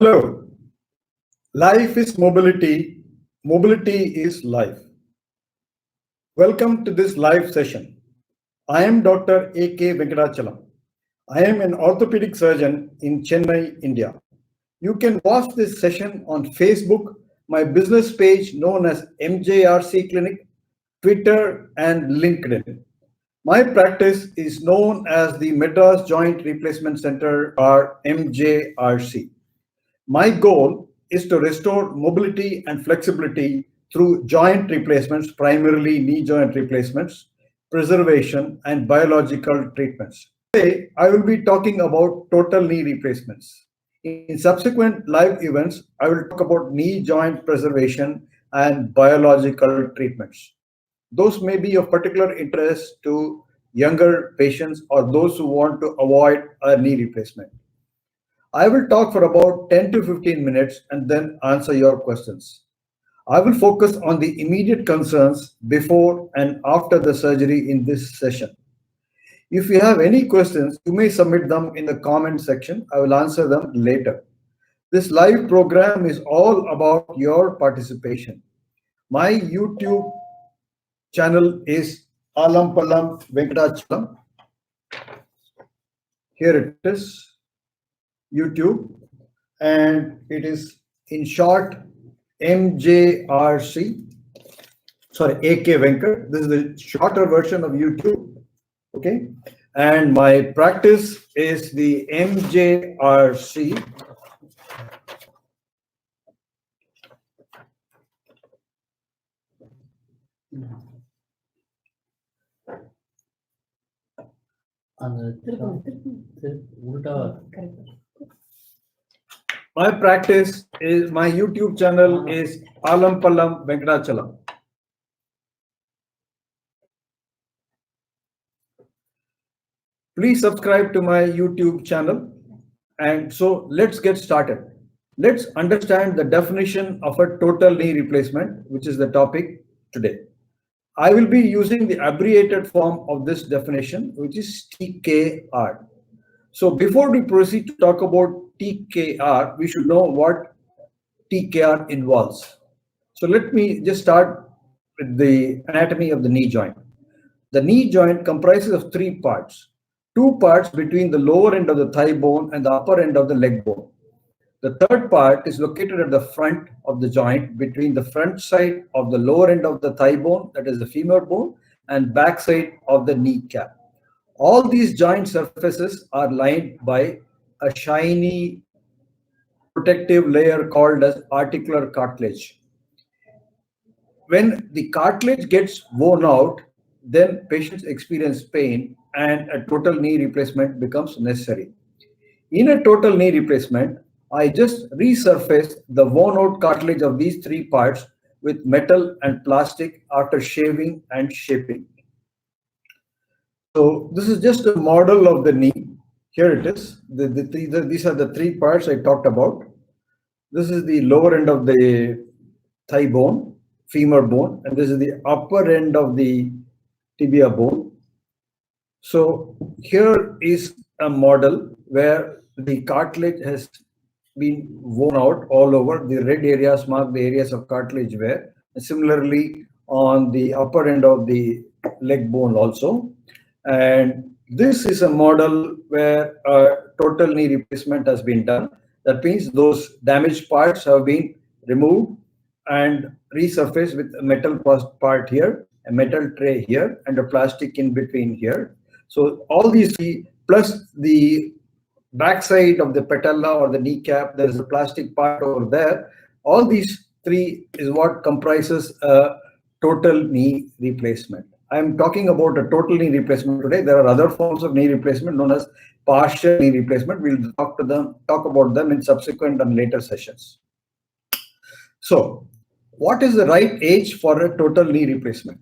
Hello. Life is mobility. Mobility is life. Welcome to this live session. I am Dr. A.K. Venkatachalam. I am an orthopedic surgeon in Chennai, India. You can watch this session on Facebook, my business page known as MJRC Clinic, Twitter, and LinkedIn. My practice is known as the Madras Joint Replacement Center, or MJRC. My goal is to restore mobility and flexibility through joint replacements, primarily knee joint replacements, preservation, and biological treatments. Today, I will be talking about total knee replacements. In subsequent live events, I will talk about knee joint preservation and biological treatments. Those may be of particular interest to younger patients or those who want to avoid a knee replacement. I will talk for about 10 to 15 minutes and then answer your questions. I will focus on the immediate concerns before and after the surgery in this session. If you have any questions, you may submit them in the comment section. I will answer them later. This live program is all about your participation. My YouTube channel is Alampalam Venkatachalam. Here it is. YouTube, and it is in short MJRC, A.K. Venkat. This is the shorter version of YouTube, okay? And my practice is the MJRC. My practice is, my YouTube channel is Alampalam Venkatachalam. Please subscribe to my YouTube channel. And so let's get started. Let's understand the definition of a total knee replacement, which is the topic today. I will be using the abbreviated form of this definition, which is TKR. So before we proceed to talk about TKR, we should know what TKR involves. So let me just start with the anatomy of the knee joint. The knee joint comprises of three parts. Two parts between the lower end of the thigh bone and the upper end of the leg bone. The third part is located at the front of the joint between the front side of the lower end of the thigh bone, that is the femur bone, and back side of the kneecap. All these joint surfaces are lined by a shiny protective layer called as articular cartilage. When the cartilage gets worn out, then patients experience pain and a total knee replacement becomes necessary. In a total knee replacement, I just resurfaced the worn out cartilage of these three parts with metal and plastic after shaving and shaping. So this is just a model of the knee. Here it is. These are the three parts I talked about. This is the lower end of the thigh bone, femur bone, and this is the upper end of the tibia bone. So here is a model where the cartilage has been worn out all over. The red areas mark the areas of cartilage wear. Similarly, on the upper end of the leg bone also. And this is a model where a total knee replacement has been done. That means those damaged parts have been removed and resurfaced with a metal part here, a metal tray here, and a plastic in between here. So all these three, plus the backside of the patella or the kneecap, there is a plastic part over there. All these three is what comprises a total knee replacement. I'm talking about a total knee replacement today. There are other forms of knee replacement known as partial knee replacement. We'll talk about them in subsequent and later sessions. So, what is the right age for a total knee replacement?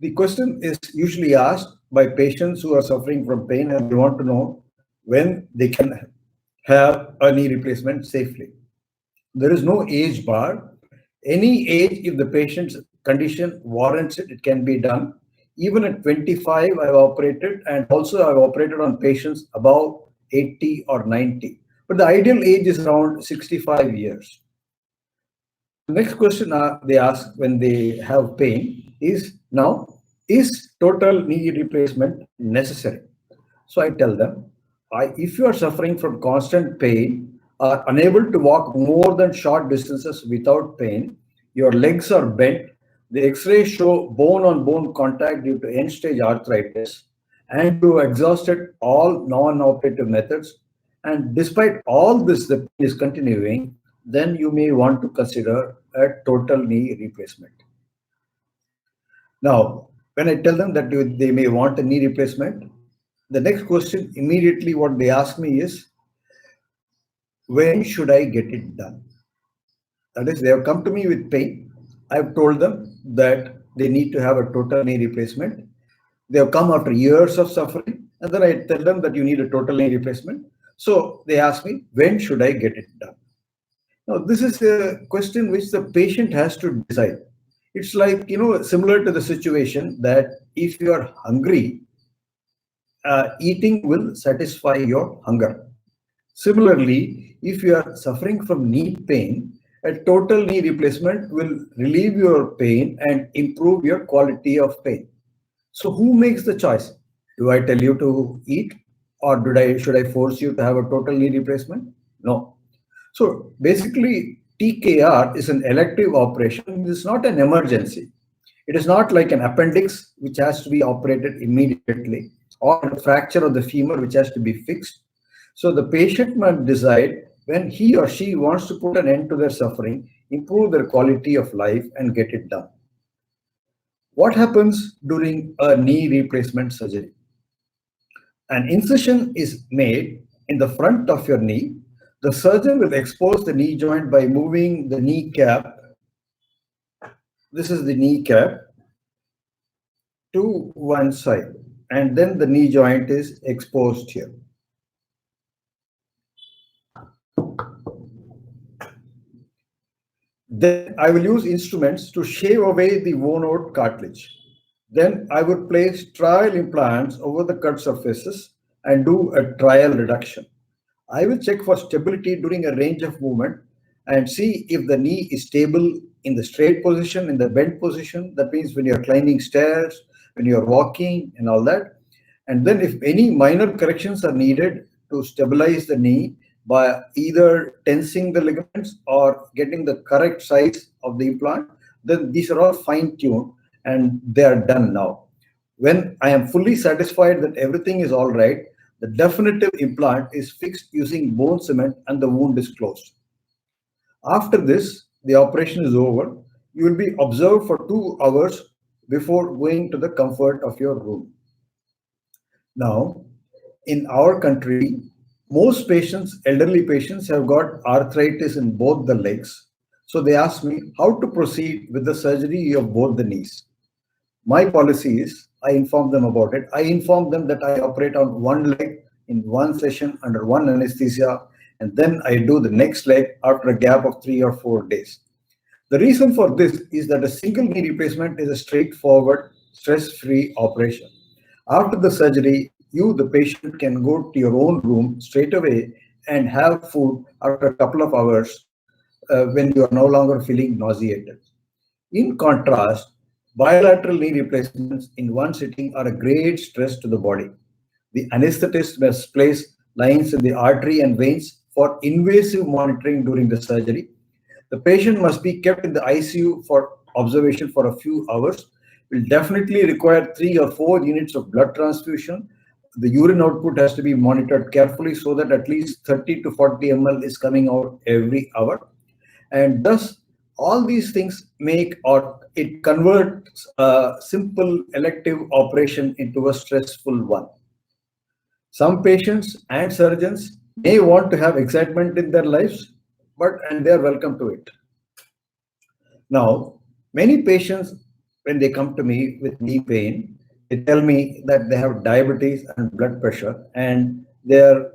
The question is usually asked by patients who are suffering from pain and they want to know when they can have a knee replacement safely. There is no age bar. Any age, if the patient's condition warrants it, it can be done. Even at 25, I've operated, and also I've operated on patients above 80 or 90. but the ideal age is around 65 years. The next question they ask when they have pain is now, is total knee replacement necessary? So I tell them, if you are suffering from constant pain, are unable to walk more than short distances without pain, your legs are bent, the x-rays show bone-on-bone contact due to end-stage arthritis, and you exhausted all non-operative methods, and despite all this, the pain is continuing, then you may want to consider a total knee replacement. Now, when I tell them that they may want a knee replacement, the next question immediately what they ask me is, when should I get it done? That is, they have come to me with pain. I've told them that they need to have a total knee replacement. They have come after years of suffering, and then I tell them that you need a total knee replacement. So they ask me, when should I get it done? Now, this is a question which the patient has to decide. It's like, similar to the situation that if you are hungry, eating will satisfy your hunger. Similarly, if you are suffering from knee pain, a total knee replacement will relieve your pain and improve your quality of pain. So who makes the choice? Do I tell you to eat, or should I force you to have a total knee replacement? No. So basically, TKR is an elective operation. It is not an emergency. It is not like an appendix which has to be operated immediately, or a fracture of the femur which has to be fixed. So the patient must decide when he or she wants to put an end to their suffering, improve their quality of life, and get it done. What happens during a knee replacement surgery? An incision is made in the front of your knee. The surgeon will expose the knee joint by moving the kneecap. This is the kneecap to one side, and then the knee joint is exposed here. Then I will use instruments to shave away the worn out cartilage. Then I would place trial implants over the cut surfaces and do a trial reduction. I will check for stability during a range of movement and see if the knee is stable in the straight position, in the bent position. That means when you're climbing stairs, when you're walking and all that. And then if any minor corrections are needed to stabilize the knee by either tensing the ligaments or getting the correct size of the implant, then these are all fine-tuned and they are done now. When I am fully satisfied that everything is all right, the definitive implant is fixed using bone cement and the wound is closed. After this, the operation is over. You will be observed for 2 hours before going to the comfort of your room. Now, in our country, most patients, elderly patients, have got arthritis in both the legs. So they ask me how to proceed with the surgery of both the knees. My policy is, I inform them about it. I inform them that I operate on one leg in one session under one anesthesia, and then I do the next leg after a gap of 3 or 4 days. The reason for this is that a single knee replacement is a straightforward, stress-free operation. After the surgery, you, the patient, can go to your own room straight away and have food after a couple of hours when you are no longer feeling nauseated. In contrast, bilateral knee replacements in one sitting are a great stress to the body. The anesthetist must place lines in the artery and veins for invasive monitoring during the surgery. The patient must be kept in the ICU for observation for a few hours. Will definitely require 3 or 4 units of blood transfusion. The urine output has to be monitored carefully so that at least 30 to 40 ml is coming out every hour. And thus, all these things make or it converts a simple elective operation into a stressful one. Some patients and surgeons may want to have excitement in their lives, and they are welcome to it. Now, many patients, when they come to me with knee pain, they tell me that they have diabetes and blood pressure, and they are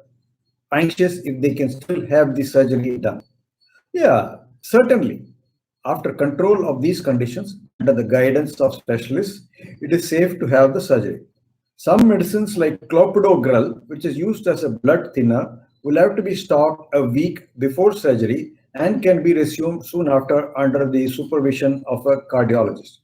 anxious if they can still have the surgery done. Yeah, certainly. After control of these conditions, under the guidance of specialists, it is safe to have the surgery. Some medicines like clopidogrel, which is used as a blood thinner, will have to be stopped a week before surgery and can be resumed soon after under the supervision of a cardiologist.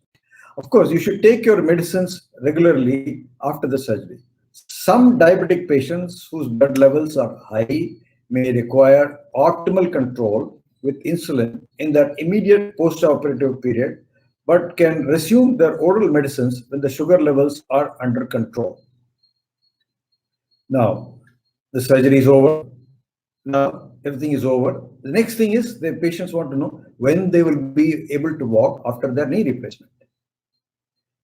Of course, you should take your medicines regularly after the surgery. Some diabetic patients whose blood levels are high may require optimal control with insulin in their immediate post-operative period, but can resume their oral medicines when the sugar levels are under control. Now, the surgery is over. Now, everything is over. The next thing is the patients want to know when they will be able to walk after their knee replacement.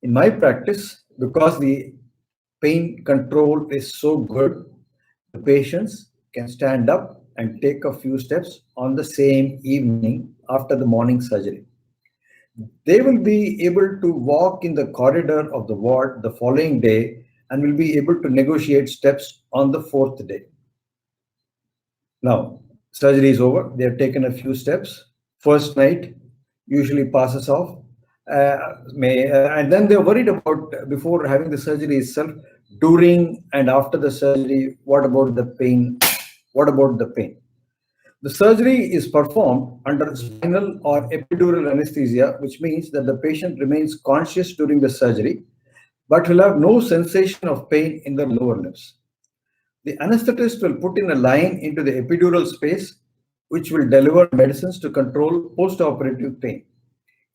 In my practice, because the pain control is so good, the patients can stand up and take a few steps on the same evening after the morning surgery. They will be able to walk in the corridor of the ward the following day and will be able to negotiate steps on the fourth day. Now, surgery is over. They have taken a few steps. First night usually passes off. And then they're worried about before having the surgery itself, during and after the surgery, what about the pain? What about the pain? The surgery is performed under spinal or epidural anesthesia, which means that the patient remains conscious during the surgery, but will have no sensation of pain in the lower limbs. The anesthetist will put in a line into the epidural space, which will deliver medicines to control post-operative pain.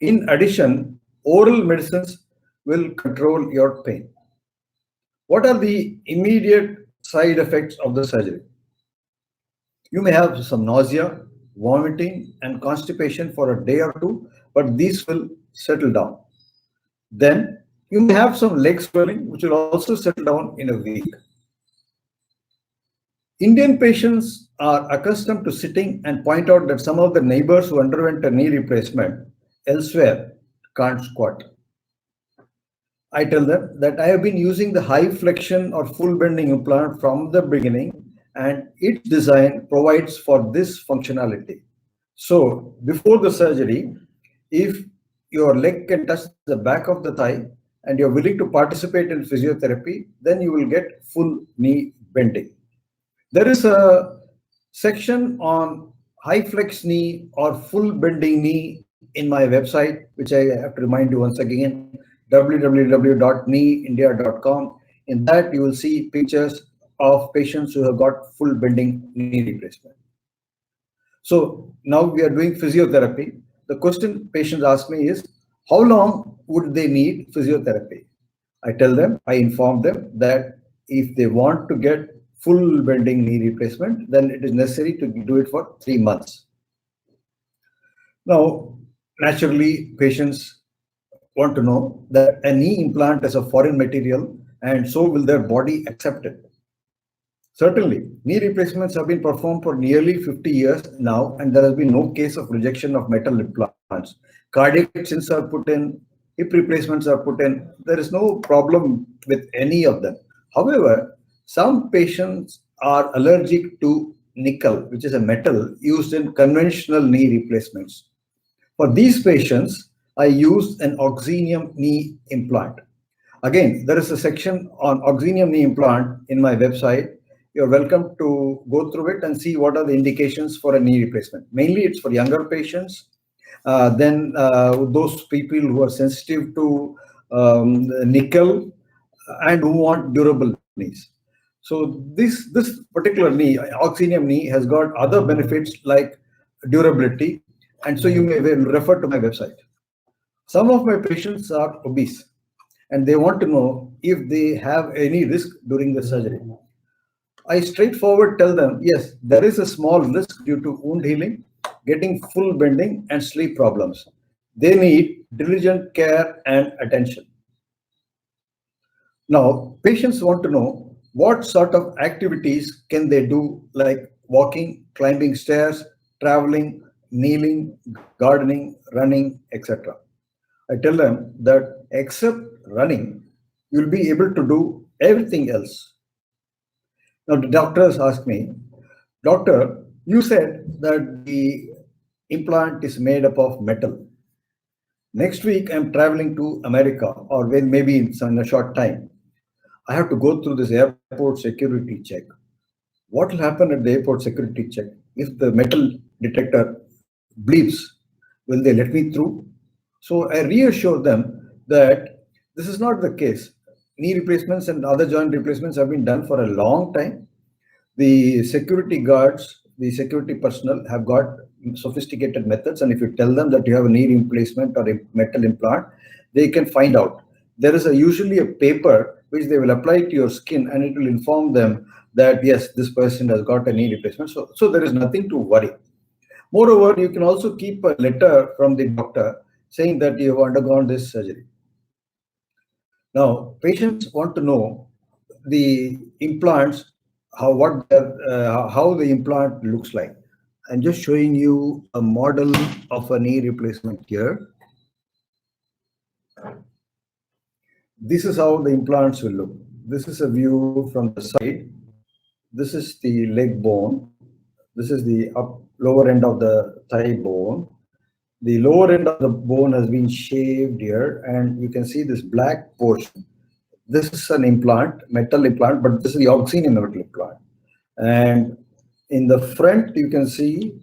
In addition, oral medicines will control your pain. What are the immediate side effects of the surgery? You may have some nausea, vomiting, and constipation for a day or two, but these will settle down. Then you may have some leg swelling, which will also settle down in a week. Indian patients are accustomed to sitting and point out that some of the neighbors who underwent a knee replacement elsewhere can't squat. I tell them that I have been using the high flexion or full bending implant from the beginning, and its design provides for this functionality. So before the surgery, if your leg can touch the back of the thigh and you're willing to participate in physiotherapy, then you will get full knee bending. There is a section on high flex knee or full bending knee in my website, which I have to remind you once again, www.kneeindia.com. In that, you will see pictures of patients who have got full bending knee replacement. So now we are doing physiotherapy. The question patients ask me is, how long would they need physiotherapy? I tell them, I inform them that if they want to get full bending knee replacement, then it is necessary to do it for 3 months. Now, naturally, patients want to know that a knee implant is a foreign material, and so will their body accept it. Certainly, knee replacements have been performed for nearly 50 years now, and there has been no case of rejection of metal implants. Cardiac stents are put in, hip replacements are put in. There is no problem with any of them. However, some patients are allergic to nickel, which is a metal used in conventional knee replacements. For these patients, I use an oxenium knee implant. Again, there is a section on oxenium knee implant in my website. You're welcome to go through it and see what are the indications for a knee replacement. Mainly, it's for younger patients. Then those people who are sensitive to nickel and who want durable knees. So this particular knee, oxenium knee, has got other benefits like durability, and so you may refer to my website. Some of my patients are obese, and they want to know if they have any risk during the surgery. I straightforward tell them, yes, there is a small risk due to wound healing, getting full bending, and sleep problems. They need diligent care and attention. Now, patients want to know what sort of activities can they do, like walking, climbing stairs, traveling, kneeling, gardening, running, etc. I tell them that except running, you'll be able to do everything else. Now, the doctors ask me, Doctor, you said that the implant is made up of metal. Next week, I'm traveling to America, or maybe in a short time. I have to go through this airport security check. What will happen at the airport security check? If the metal detector bleeps, will they let me through? So I reassure them that this is not the case. Knee replacements and other joint replacements have been done for a long time. The security guards, the security personnel have got sophisticated methods, and if you tell them that you have a knee replacement or a metal implant, they can find out. There is usually a paper which they will apply to your skin, and it will inform them that yes, this person has got a knee replacement. So there is nothing to worry. Moreover, you can also keep a letter from the doctor saying that you have undergone this surgery. Now, patients want to know the implants, how the implant looks like. I'm just showing you a model of a knee replacement here. This is how the implants will look. This is a view from the side. This is the leg bone. This is the lower end of the thigh bone. The lower end of the bone has been shaved here, and you can see this black portion. This is an implant, metal implant, but this is the oxygen metal implant. And in the front, you can see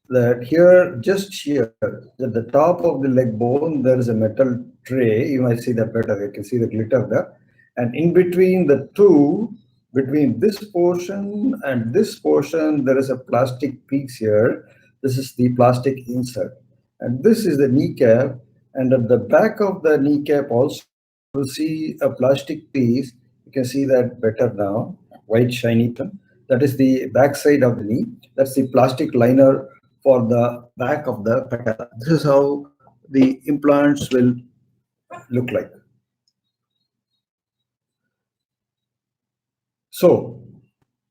that here, just here, at the top of the leg bone, there is a metal tray. You might see that better. You can see the glitter there. And in between the two, between this portion and this portion, there is a plastic piece here. This is the plastic insert. And this is the kneecap. And at the back of the kneecap also, you will see a plastic piece. You can see that better now, white shiny one. That is the back side of the knee. That's the plastic liner for the back of the patella. This is how the implants will look like. So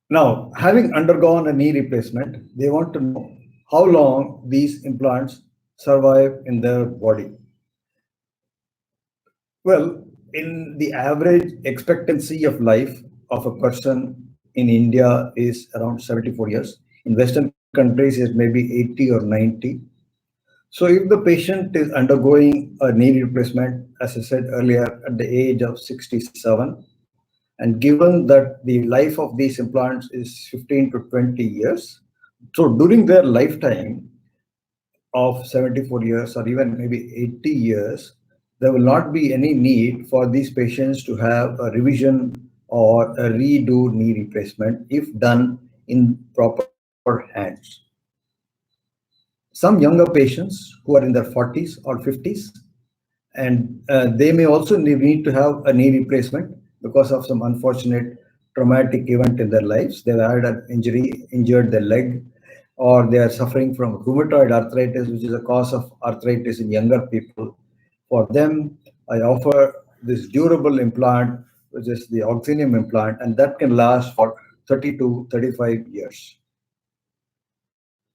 now, having undergone a knee replacement, they want to know how long these implants survive in their body. Well, in the average expectancy of life of a person in India is around 74 years. In Western countries, it may be 80 or 90. So if the patient is undergoing a knee replacement, as I said earlier, at the age of 67, and given that the life of these implants is 15 to 20 years, so during their lifetime of 74 years or even maybe 80 years, there will not be any need for these patients to have a revision or a redo knee replacement if done in proper hands. Some younger patients who are in their 40s or 50s, and they may also need to have a knee replacement because of some unfortunate traumatic event in their lives. They've had an injury, injured their leg, or they are suffering from rheumatoid arthritis, which is a cause of arthritis in younger people. For them, I offer this durable implant, which is the oxygen implant, and that can last for 30 to 35 years.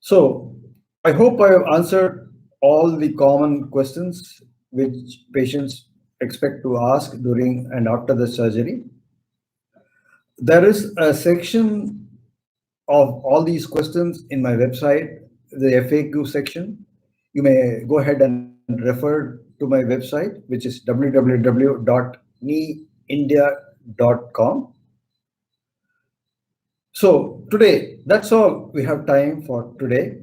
So I hope I have answered all the common questions which patients expect to ask during and after the surgery. There is a section of all these questions in my website, the FAQ section. You may go ahead and refer to my website, which is www.kneeindia.com. So today, that's all we have time for today.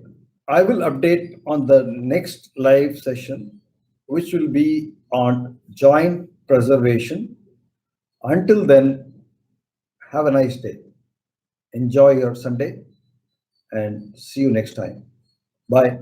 I will update on the next live session, which will be on joint preservation. Until then, have a nice day. Enjoy your Sunday and see you next time. Bye.